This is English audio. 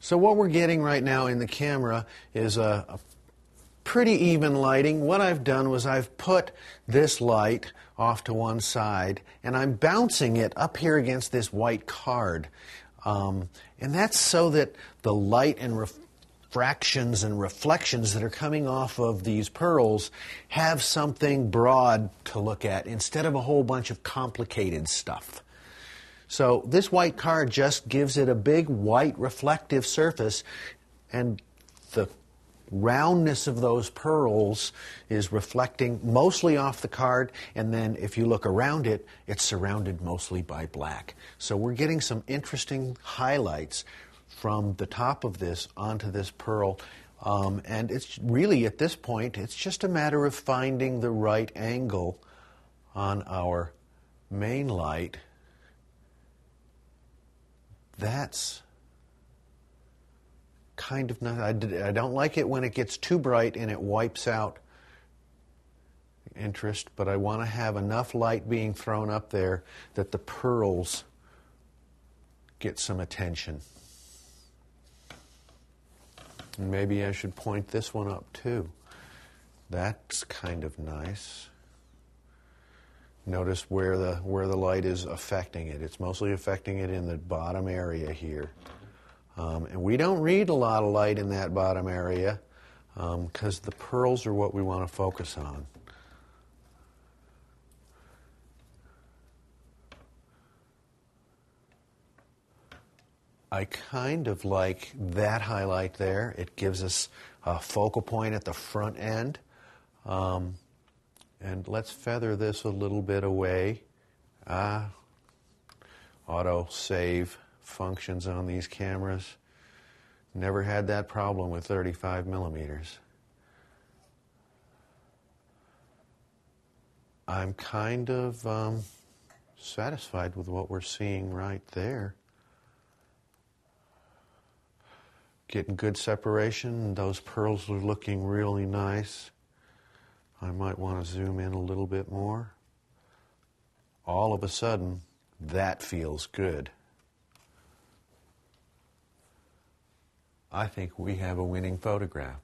So what we're getting right now in the camera is a pretty even lighting. What I've done was I've put this light off to one side and I'm bouncing it up here against this white card. And that's so that the light and refractions and reflections that are coming off of these pearls have something broad to look at instead of a whole bunch of complicated stuff. So this white card just gives it a big white reflective surface, and the roundness of those pearls is reflecting mostly off the card, and then if you look around it, it's surrounded mostly by black. So we're getting some interesting highlights from the top of this onto this pearl, and it's really, at this point, it's just a matter of finding the right angle on our main light. That's kind of nice. I don't like it when it gets too bright and it wipes out interest, but I want to have enough light being thrown up there that the pearls get some attention. And maybe I should point this one up too. That's kind of nice. Notice where the light is affecting it. It's mostly affecting it in the bottom area here. And we don't read a lot of light in that bottom area because the pearls are what we want to focus on. I kind of like that highlight there. It gives us a focal point at the front end. And let's feather this a little bit away. Auto save functions on these cameras. Never had that problem with 35 millimeters. I'm kind of satisfied with what we're seeing right there. Getting good separation. Those pearls are looking really nice. I might want to zoom in a little bit more. All of a sudden, that feels good. I think we have a winning photograph.